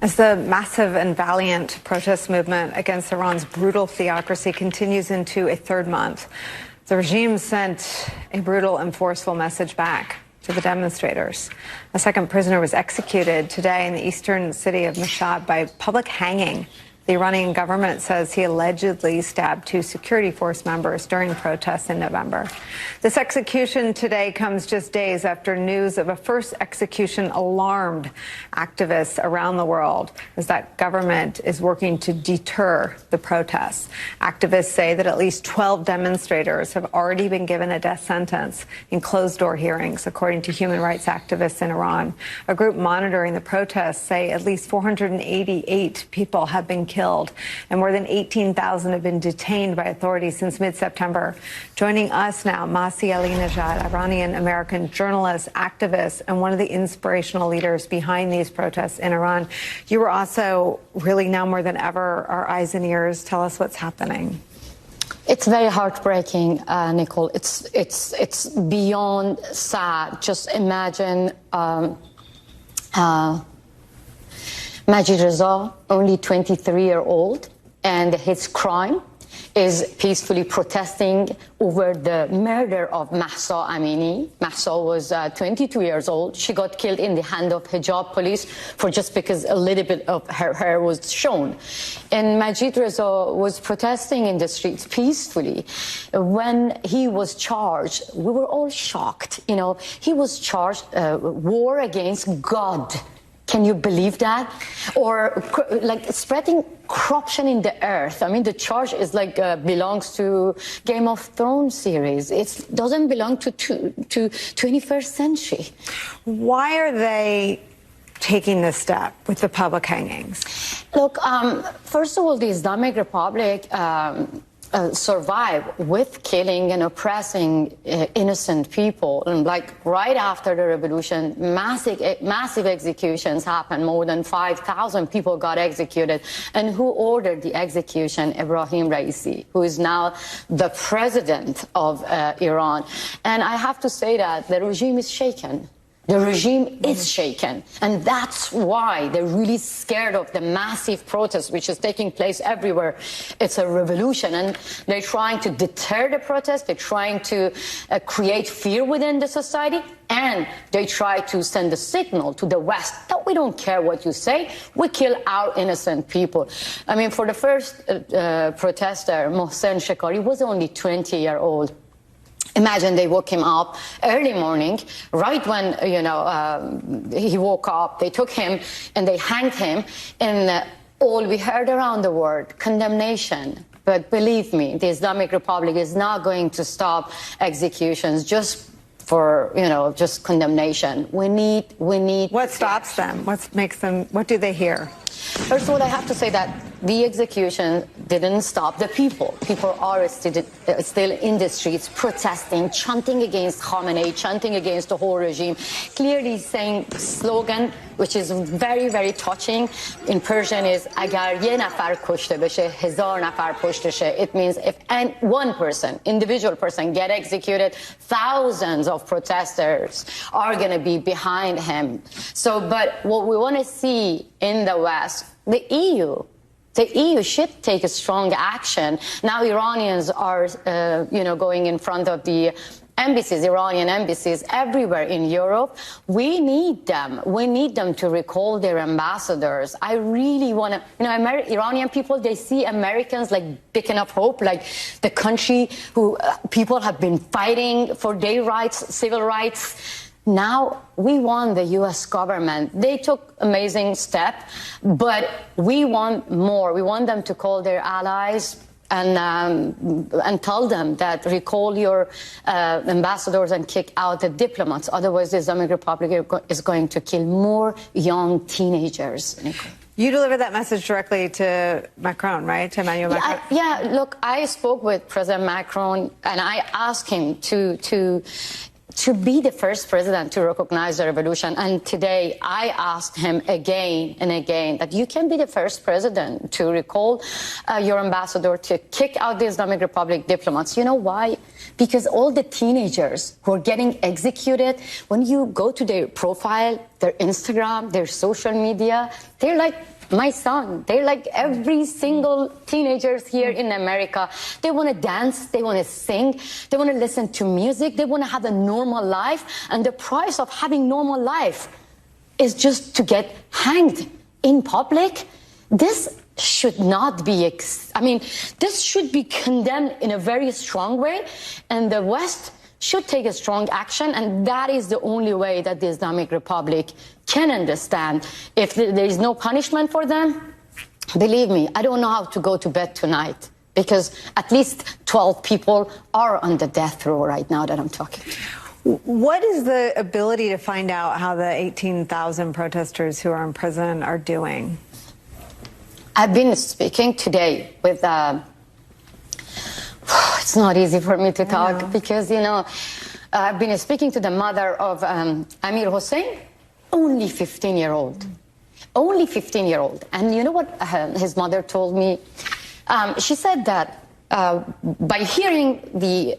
As the massive and valiant protest movement against Iran's brutal theocracy continues into a third month, the regime sent a brutal and forceful message back to the demonstrators. A second prisoner was executed today in the eastern city of Mashhad by public hanging. The Iranian government says he allegedly stabbed two security force members during protests in November. This execution today comes just days after news of a first execution alarmed activists around the world as that government is working to deter the protests. Activists say that at least 12 demonstrators have already been given a death sentence in closed-door hearings, according to human rights activists in Iran. A group monitoring the protests say at least 488 people have been killed and more than 18,000 have been detained by authorities since mid-September. Joining us now, Alinejad, Iranian-American journalist, activist, and one of the inspirational leaders behind these protests in Iran. You were also really now more than ever our eyes and ears. Tell us what's happening. It's very heartbreaking, Nicole. It's beyond sad. Just imagine Majid Reza, only 23-year-old, and his crime is peacefully protesting over the murder of Mahsa Amini. Mahsa was 22 years old. She got killed in the hand of hijab police for just because a little bit of her hair was shown. And Majid Reza was protesting in the streets peacefully. When he was charged, we were all shocked. You know, he was charged war against God. Can you believe that? Or like spreading corruption in the earth. I mean, the charge is like belongs to Game of Thrones series. It doesn't belong to 21st century. Why are they taking this step with the public hangings? Look, first of all, the Islamic Republic survive with killing and oppressing innocent people. And like right after the revolution, massive executions happened. More than 5,000 people got executed. And who ordered the execution? Ibrahim Raisi, who is now the president of Iran. And I have to say that the regime is shaken. The regime is shaken, and that's why they're really scared of the massive protest which is taking place everywhere. It's a revolution, and they're trying to deter the protest. They're trying to create fear within the society, and they try to send a signal to the West that we don't care what you say. We kill our innocent people. I mean, for the first protester, Mohsen Shekari, was only 20-year-old. Imagine they woke him up early morning, right when, he woke up. They took him and they hanged him. And all we heard around the world, condemnation. But believe me, the Islamic Republic is not going to stop executions just for, just condemnation. We need. What stops them? What do they hear? First of all, I have to say that the execution didn't stop the people. People are still in the streets protesting, chanting against Khamenei, chanting against the whole regime, clearly saying slogan, which is very, very touching. In Persian is Agar ye nafar kushte beshe, hezar nafar pushte she. It means if one person, individual person, get executed, thousands of protesters are going to be behind him. So, but what we want to see in the West, the EU should take a strong action. Now Iranians are, going in front of the embassies, Iranian embassies everywhere in Europe. We need them. We need them to recall their ambassadors. I really want to, Iranian people, they see Americans like picking up hope, like the country who people have been fighting for their rights, civil rights. Now we want the U.S. government. They took amazing step, but we want more. We want them to call their allies and tell them that recall your ambassadors and kick out the diplomats. Otherwise, the Islamic Republic is going to kill more young teenagers. You delivered that message directly to Macron, right? To Emmanuel Macron? Look, I spoke with President Macron, and I asked him to be the first president to recognize the revolution. And today I asked him again and again that you can be the first president to recall your ambassador, to kick out the Islamic Republic diplomats. You know why? because all the teenagers who are getting executed, when you go to their profile, their Instagram, their social media, they're like my son. They're like every single teenagers here in America. They want to dance, they want to sing, they want to listen to music, they want to have a normal life, and the price of having normal life is just to get hanged in public. This should not be, this should be condemned in a very strong way, and the West should take a strong action, and that is the only way that the Islamic Republic can understand. If there is no punishment for them, believe me, I don't know how to go to bed tonight, because at least 12 people are on the death row right now that I'm talking. What is the ability to find out how the 18,000 protesters who are in prison are doing? I've been speaking today with, it's not easy for me to talk because, you know, I've been speaking to the mother of Amir Hussein, only 15-year-old. Only 15-year-old. And you know what his mother told me? She said that by hearing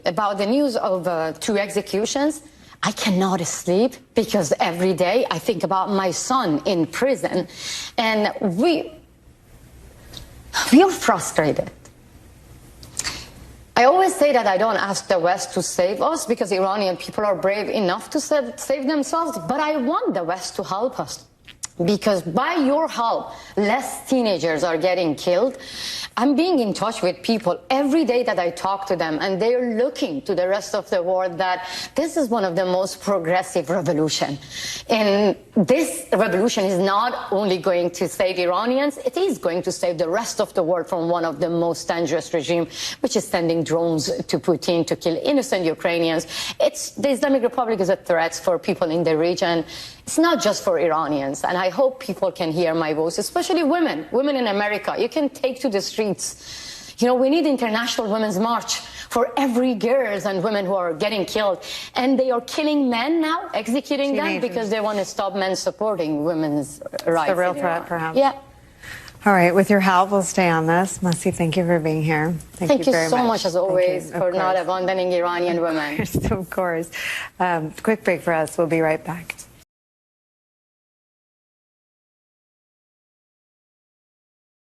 about the news of 2 executions, I cannot sleep because every day I think about my son in prison. And we are frustrated. I always say that I don't ask the West to save us because Iranian people are brave enough to save themselves, but I want the West to help us. Because by your help, less teenagers are getting killed. I'm being in touch with people every day that I talk to them, and they're looking to the rest of the world that this is one of the most progressive revolutions. And this revolution is not only going to save Iranians, it is going to save the rest of the world from one of the most dangerous regimes, which is sending drones to Putin to kill innocent Ukrainians. The Islamic Republic is a threat for people in the region. It's not just for Iranians, and I hope people can hear my voice, especially women in America. You can take to the streets. You know, we need International Women's March for every girls and women who are getting killed. And they are killing men now, executing them because they want to stop men supporting women's rights. It's a real threat, perhaps. Yeah. All right, with your help, we'll stay on this. Masi, thank you for being here. Thank you very so much. much, as always, for not abandoning Iranian women. Of course. Quick break for us. We'll be right back.